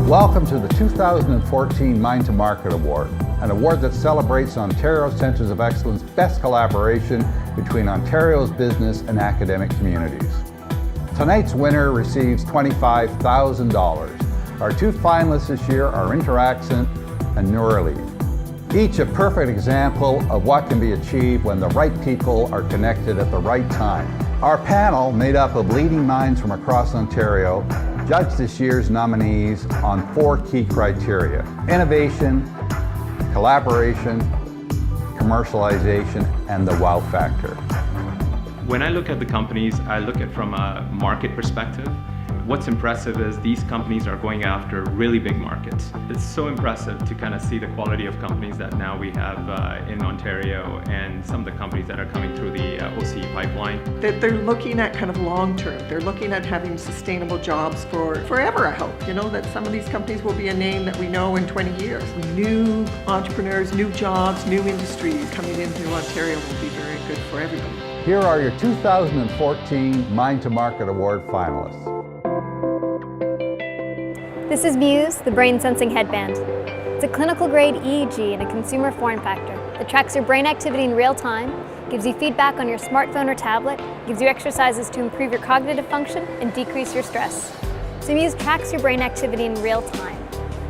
Welcome to the 2014 Mind to Market Award, an award that celebrates Ontario Centres of Excellence best collaboration between Ontario's business and academic communities. Tonight's winner receives $25,000. Our two finalists this year are Interaccent and Neuralink, each a perfect example of what can be achieved when the right people are connected at the right time. Our panel, made up of leading minds from across Ontario, judged this year's nominees on 4 key criteria: innovation, collaboration, commercialization, and the wow factor. When I look at the companies, I look at it from a market perspective. What's impressive is these companies are going after really big markets. It's so impressive to kind of see the quality of companies that now we have in Ontario and some of the companies that are coming through the OCE pipeline. They're looking at kind of long term. They're looking at having sustainable jobs for forever, I hope. You know, that some of these companies will be a name that we know in 20 years. New entrepreneurs, new jobs, new industries coming into Ontario will be very good for everybody. Here are your 2014 Mind to Market Award finalists. This is Muse, the brain sensing headband. It's a clinical grade EEG in a consumer form factor that tracks your brain activity in real time, gives you feedback on your smartphone or tablet, gives you exercises to improve your cognitive function and decrease your stress. So Muse tracks your brain activity in real time.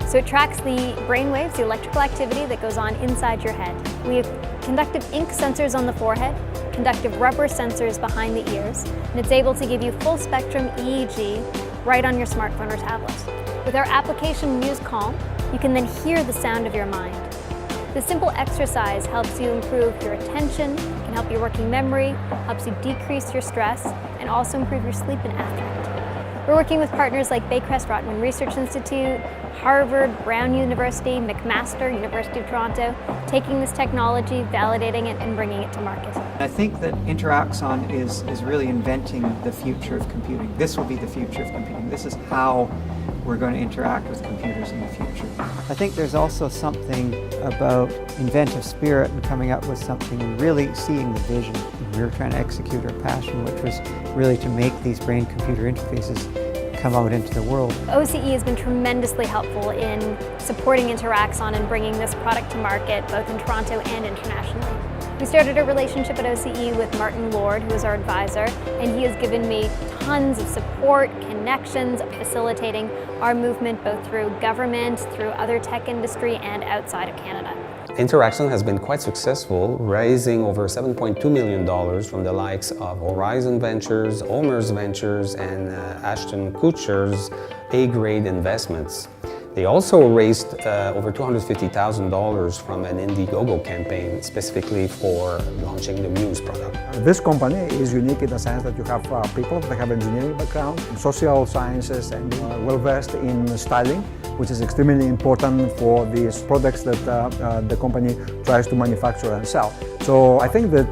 So it tracks the brain waves, the electrical activity that goes on inside your head. We have conductive ink sensors on the forehead, conductive rubber sensors behind the ears, and it's able to give you full spectrum EEG right on your smartphone or tablet. With our application Muse Calm, you can then hear the sound of your mind. This simple exercise helps you improve your attention, can help your working memory, helps you decrease your stress, and also improve your sleep and affect. We're working with partners like Baycrest Rotman Research Institute, Harvard, Brown University, McMaster, University of Toronto, taking this technology, validating it, and bringing it to market. I think that Interaxon is really inventing the future of computing. This will be the future of computing. This is how we're going to interact with computers in the future. I think there's also something about inventive spirit and coming up with something and really seeing the vision. We were trying to execute our passion, which was really to make these brain-computer interfaces come out into the world. OCE has been tremendously helpful in supporting Interaxon and bringing this product to market, both in Toronto and internationally. We started a relationship at OCE with Martin Lord, who is our advisor, and he has given me tons of support, connections, facilitating our movement both through government, through other tech industry, and outside of Canada. Interaxon has been quite successful, raising over $7.2 million from the likes of Horizon Ventures, Omers Ventures, and Ashton Kutcher's A-grade investments. They also raised over $250,000 from an Indiegogo campaign specifically for launching the Muse product. This company is unique in the sense that you have people that have engineering background, social sciences, and well-versed in styling, which is extremely important for these products that the company tries to manufacture and sell. So I think that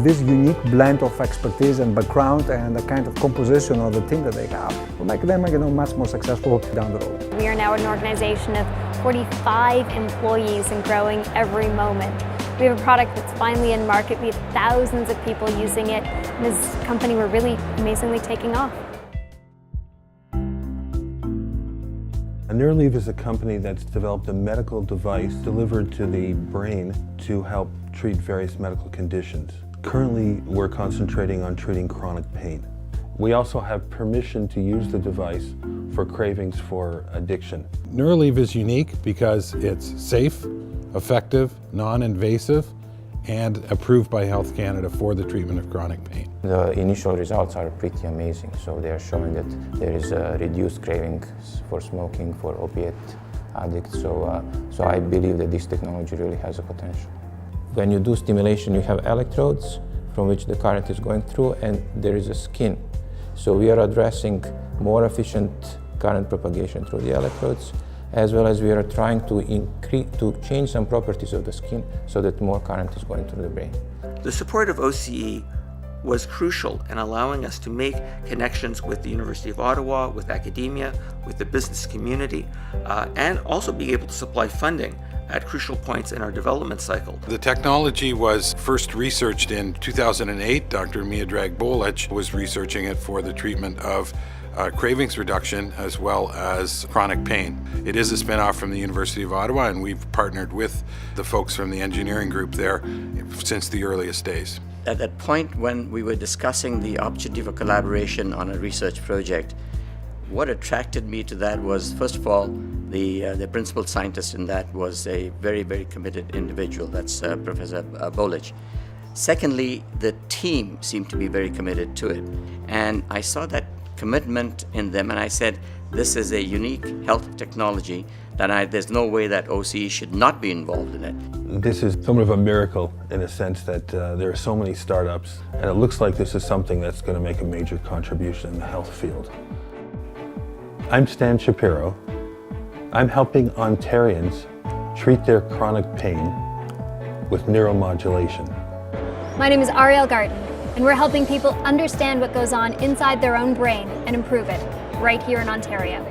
this unique blend of expertise and background and the kind of composition of the team that they have will make them much more successful down the road. We are now an organization of 45 employees and growing every moment. We have a product that's finally in market. We have thousands of people using it. And as a company, we're really amazingly taking off. Neuralink is a company that's developed a medical device delivered to the brain to help treat various medical conditions. Currently, we're concentrating on treating chronic pain. We also have permission to use the device for cravings for addiction. Neuralink is unique because it's safe, effective, non-invasive, and approved by Health Canada for the treatment of chronic pain. The initial results are pretty amazing. So they are showing that there is a reduced craving for smoking, for opiate addicts. So I believe that this technology really has a potential. When you do stimulation, you have electrodes from which the current is going through, and there is a skin. So we are addressing more efficient current propagation through the electrodes, as well as we are trying to change some properties of the skin so that more current is going through the brain. The support of OCE was crucial in allowing us to make connections with the University of Ottawa, with academia, with the business community, and also being able to supply funding at crucial points in our development cycle. The technology was first researched in 2008. Dr. Miodrag Bolic was researching it for the treatment of cravings reduction as well as chronic pain. It is a spin-off from the University of Ottawa, and we've partnered with the folks from the engineering group there since the earliest days. At that point when we were discussing the opportunity for collaboration on a research project, what attracted me to that was, first of all, the principal scientist in that was a very, very committed individual. That's Professor Bolich. Secondly, the team seemed to be very committed to it. And I saw that commitment in them, and I said, this is a unique health technology that there's no way that OCE should not be involved in it. This is somewhat of a miracle in a sense that there are so many startups, and it looks like this is something that's going to make a major contribution in the health field. I'm Stan Shapiro. I'm helping Ontarians treat their chronic pain with neuromodulation. My name is Ariel Garten, and we're helping people understand what goes on inside their own brain and improve it right here in Ontario.